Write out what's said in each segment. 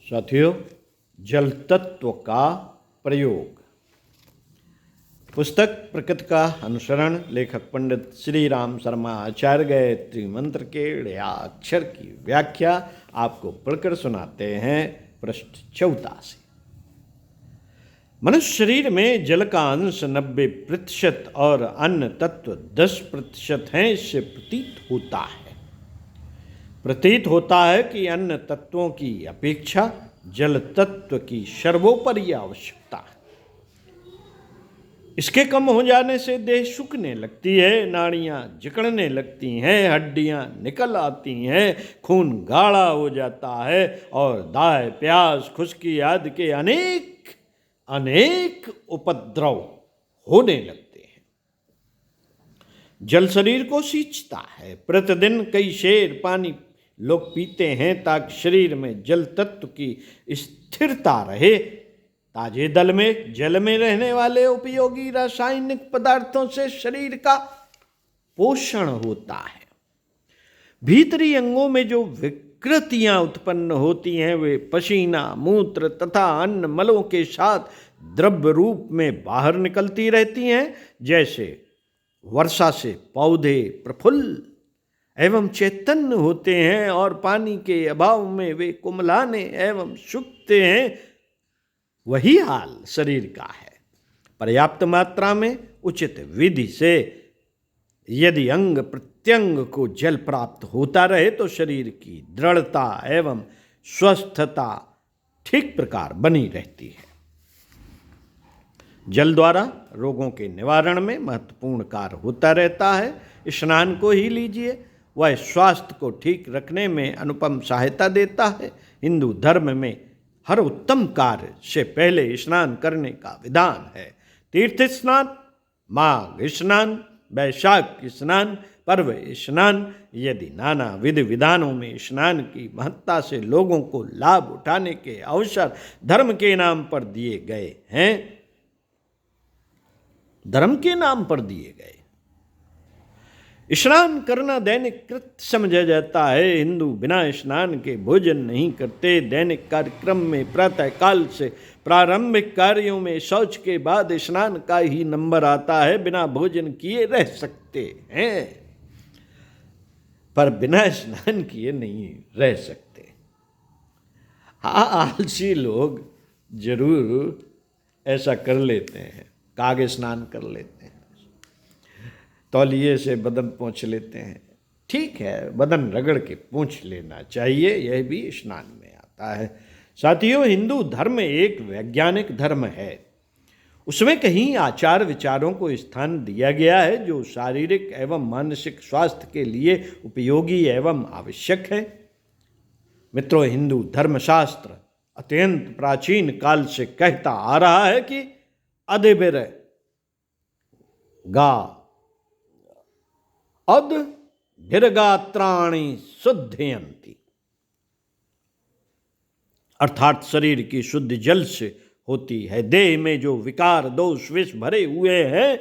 साथियों, जल तत्व का प्रयोग। पुस्तक प्रकृति का अनुसरण। लेखक पंडित श्री राम शर्मा आचार्य गायत्री मंत्र के ड़या अक्षर की व्याख्या आपको पढ़कर सुनाते हैं। पृष्ठ 84। मनुष्य शरीर में जल का अंश 90% और अन्य तत्व 10% हैं। इससे प्रतीत होता है कि अन्य तत्वों की अपेक्षा जल तत्व की सर्वोपरि आवश्यकता है। इसके कम हो जाने से देह सूखने लगती है, नाड़ियां जकड़ने लगती हैं, हड्डियां निकल आती हैं, खून गाढ़ा हो जाता है और दाह, प्यास, खुश्की आदि के अनेक उपद्रव होने लगते हैं। जल शरीर को सींचता है। प्रतिदिन कई सेर पानी लोग पीते हैं ताकि शरीर में जल तत्व की स्थिरता रहे। ताजे जल में रहने वाले उपयोगी रासायनिक पदार्थों से शरीर का पोषण होता है। भीतरी अंगों में जो विकृतियां उत्पन्न होती हैं वे पसीना, मूत्र तथा अन्य मलों के साथ द्रव्य रूप में बाहर निकलती रहती हैं। जैसे वर्षा से पौधे प्रफुल्ल एवं चैतन्य होते हैं और पानी के अभाव में वे कुमलाने एवं सूखते हैं, वही हाल शरीर का है। पर्याप्त मात्रा में उचित विधि से यदि अंग प्रत्यंग को जल प्राप्त होता रहे तो शरीर की दृढ़ता एवं स्वस्थता ठीक प्रकार बनी रहती है। जल द्वारा रोगों के निवारण में महत्वपूर्ण कार्य होता रहता है। स्नान को ही लीजिए, वह स्वास्थ्य को ठीक रखने में अनुपम सहायता देता है। हिंदू धर्म में हर उत्तम कार्य से पहले स्नान करने का विधान है। तीर्थ स्नान, माघ स्नान, वैशाख स्नान, पर्व स्नान। यदि नाना विधि विधानों में स्नान की महत्ता से लोगों को लाभ उठाने के अवसर धर्म के नाम पर दिए गए हैं, स्नान करना दैनिक कृत्य समझा जाता है। हिंदू बिना स्नान के भोजन नहीं करते। दैनिक कार्यक्रम में प्रातः काल से प्रारंभिक कार्यों में शौच के बाद स्नान का ही नंबर आता है। बिना भोजन किए रह सकते हैं पर बिना स्नान किए नहीं रह सकते। हाँ, आलसी लोग जरूर ऐसा कर लेते हैं। कागे स्नान कर लेते हैं, तौलिए से बदन पोंछ लेते हैं। ठीक है, बदन रगड़ के पोंछ लेना चाहिए, यह भी स्नान में आता है। साथियों, हिंदू धर्म एक वैज्ञानिक धर्म है। उसमें कहीं आचार विचारों को स्थान दिया गया है जो शारीरिक एवं मानसिक स्वास्थ्य के लिए उपयोगी एवं आवश्यक है। मित्रों, हिंदू धर्मशास्त्र अत्यंत प्राचीन काल से कहता आ रहा है कि अदिबिर गा अद भिर्गात्राणि शुद्धयन्ति, अर्थात शरीर की शुद्धि जल से होती है। देह में जो विकार दोष विष भरे हुए हैं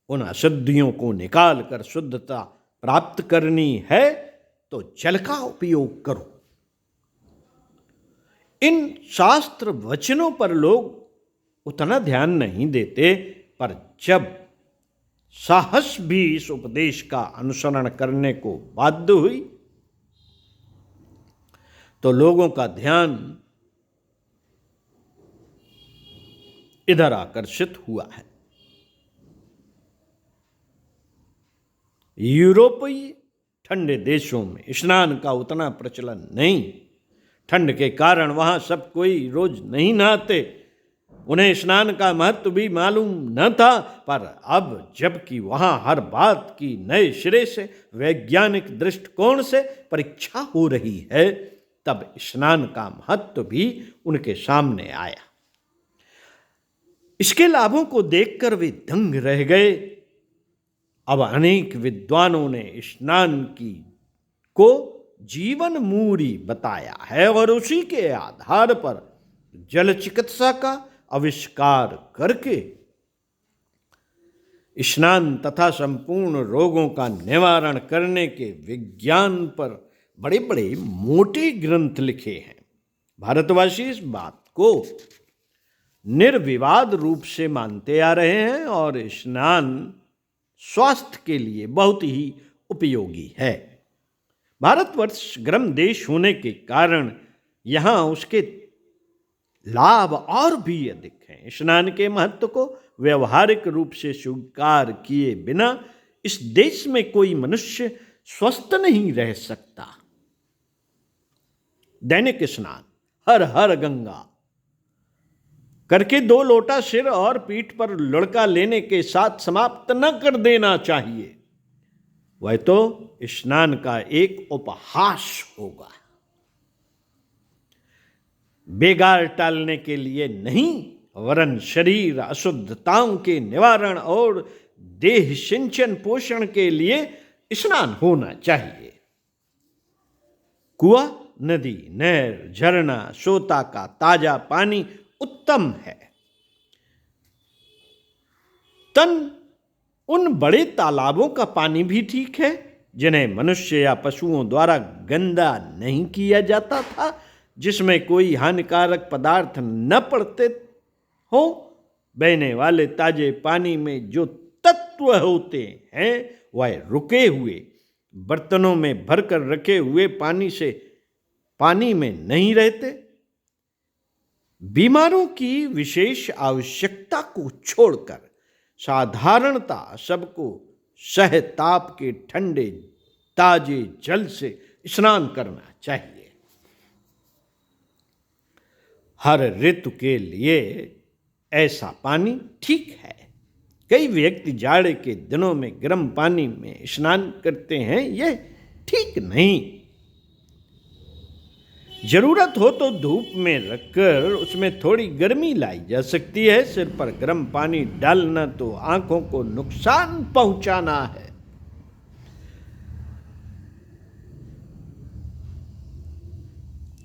उन अशुद्धियों को निकाल कर शुद्धता प्राप्त करनी है तो जल का उपयोग करो। इन शास्त्र वचनों पर लोग उतना ध्यान नहीं देते, पर जब साहस भी इस उपदेश का अनुसरण करने को बाध्य हुई तो लोगों का ध्यान इधर आकर्षित हुआ है। यूरोपीय ठंडे देशों में स्नान का उतना प्रचलन नहीं। ठंड के कारण वहां सब कोई रोज नहीं नहाते। उन्हें स्नान का महत्व भी मालूम न था, पर अब जबकि वहां हर बात की नए सिरे से वैज्ञानिक दृष्टिकोण से परीक्षा हो रही है, तब स्नान का महत्व भी उनके सामने आया। इसके लाभों को देखकर वे दंग रह गए। अब अनेक विद्वानों ने स्नान को जीवन मूरी बताया है और उसी के आधार पर जल चिकित्सा का आविष्कार करके स्नान तथा संपूर्ण रोगों का निवारण करने के विज्ञान पर बड़े बड़े मोटे ग्रंथ लिखे हैं। भारतवासी इस बात को निर्विवाद रूप से मानते आ रहे हैं और स्नान स्वास्थ्य के लिए बहुत ही उपयोगी है। भारतवर्ष गर्म देश होने के कारण यहाँ उसके लाभ और भी अधिक हैं। स्नान के महत्व को व्यवहारिक रूप से स्वीकार किए बिना इस देश में कोई मनुष्य स्वस्थ नहीं रह सकता। दैनिक स्नान हर हर गंगा करके 2 लोटा सिर और पीठ पर लुढ़का लेने के साथ समाप्त न कर देना चाहिए। वह तो स्नान का एक उपहास होगा, बेगार टालने के लिए नहीं, वरन शरीर अशुद्धताओं के निवारण और देह सिंचन पोषण के लिए स्नान होना चाहिए। कुआं, नदी, नहर, झरना, सोता का ताजा पानी उत्तम है। उन बड़े तालाबों का पानी भी ठीक है जिन्हें मनुष्य या पशुओं द्वारा गंदा नहीं किया जाता था, जिसमें कोई हानिकारक पदार्थ न पड़ते हो। बहने वाले ताजे पानी में जो तत्व होते हैं वह रुके हुए बर्तनों में भरकर रखे हुए पानी में नहीं रहते। बीमारों की विशेष आवश्यकता को छोड़कर साधारणता सबको सहताप के ठंडे ताजे जल से स्नान करना चाहिए। हर ऋतु के लिए ऐसा पानी ठीक है। कई व्यक्ति जाड़े के दिनों में गर्म पानी में स्नान करते हैं, यह ठीक नहीं। जरूरत हो तो धूप में रखकर उसमें थोड़ी गर्मी लाई जा सकती है। सिर पर गर्म पानी डालना तो आंखों को नुकसान पहुंचाना है।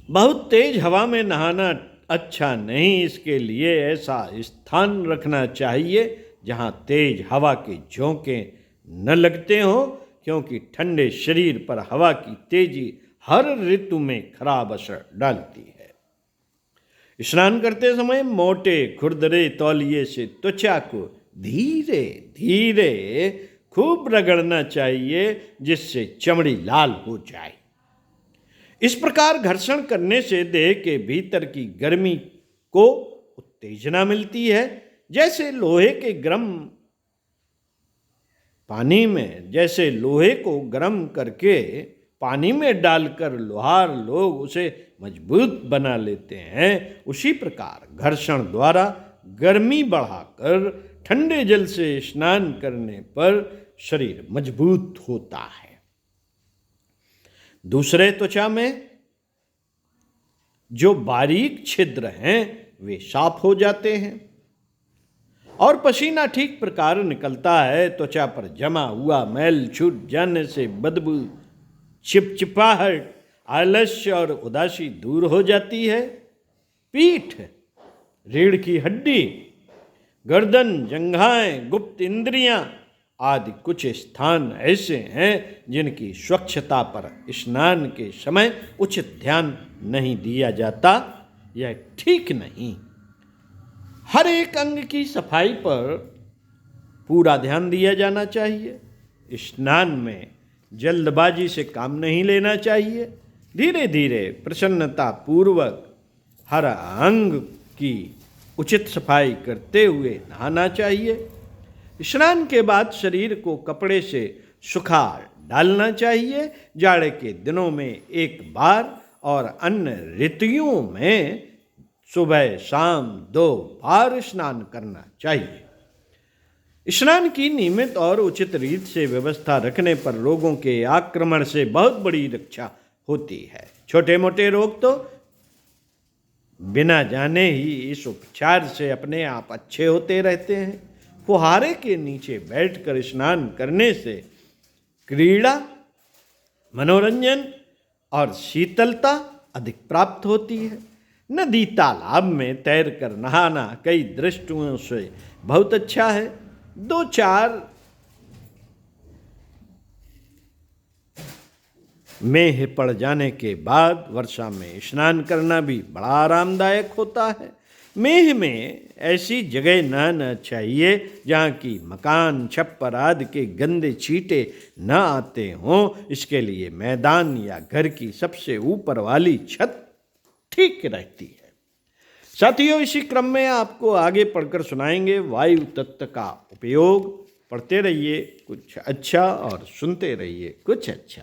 बहुत तेज हवा में नहाना अच्छा नहीं। इसके लिए ऐसा स्थान रखना चाहिए जहां तेज हवा के झोंके न लगते हो, क्योंकि ठंडे शरीर पर हवा की तेजी हर ऋतु में खराब असर डालती है। स्नान करते समय मोटे खुरदरे तौलिए से त्वचा को धीरे धीरे खूब रगड़ना चाहिए, जिससे चमड़ी लाल हो जाए। इस प्रकार घर्षण करने से देह के भीतर की गर्मी को उत्तेजना मिलती है। जैसे लोहे को गर्म करके पानी में डालकर लोहार लोग उसे मजबूत बना लेते हैं, उसी प्रकार घर्षण द्वारा गर्मी बढ़ाकर ठंडे जल से स्नान करने पर शरीर मजबूत होता है। दूसरे त्वचा में जो बारीक छिद्र हैं वे साफ हो जाते हैं और पसीना ठीक प्रकार निकलता है। त्वचा पर जमा हुआ मैल छूट जाने से बदबू, चिपचिपाहट, आलस्य और उदासी दूर हो जाती है। पीठ, रीढ़ की हड्डी, गर्दन, जंघाएं, गुप्त इंद्रियां आदि कुछ स्थान ऐसे हैं जिनकी स्वच्छता पर स्नान के समय उचित ध्यान नहीं दिया जाता। यह ठीक नहीं। हर एक अंग की सफाई पर पूरा ध्यान दिया जाना चाहिए। स्नान में जल्दबाजी से काम नहीं लेना चाहिए। धीरे धीरे प्रसन्नता पूर्वक हर अंग की उचित सफाई करते हुए नहाना चाहिए। स्नान के बाद शरीर को कपड़े से सुखा डालना चाहिए। जाड़े के दिनों में एक बार और अन्य ऋतुओं में सुबह शाम 2 बार स्नान करना चाहिए। स्नान की नियमित और उचित रीत से व्यवस्था रखने पर रोगों के आक्रमण से बहुत बड़ी रक्षा होती है। छोटे मोटे रोग तो बिना जाने ही इस उपचार से अपने आप अच्छे होते रहते हैं। फुहारे के नीचे बैठकर स्नान करने से क्रीड़ा, मनोरंजन और शीतलता अधिक प्राप्त होती है। नदी तालाब में तैरकर नहाना कई दृष्टियों से बहुत अच्छा है। 2-4 मेह पड़ जाने के बाद वर्षा में स्नान करना भी बड़ा आरामदायक होता है। मेह में ऐसी जगह न चाहिए जहाँ की मकान छप्पर आदि के गंदे छींटे न आते हों। इसके लिए मैदान या घर की सबसे ऊपर वाली छत ठीक रहती है। साथियों, इसी क्रम में आपको आगे पढ़कर सुनाएंगे वायु तत्व का उपयोग। पढ़ते रहिए कुछ अच्छा और सुनते रहिए कुछ अच्छा।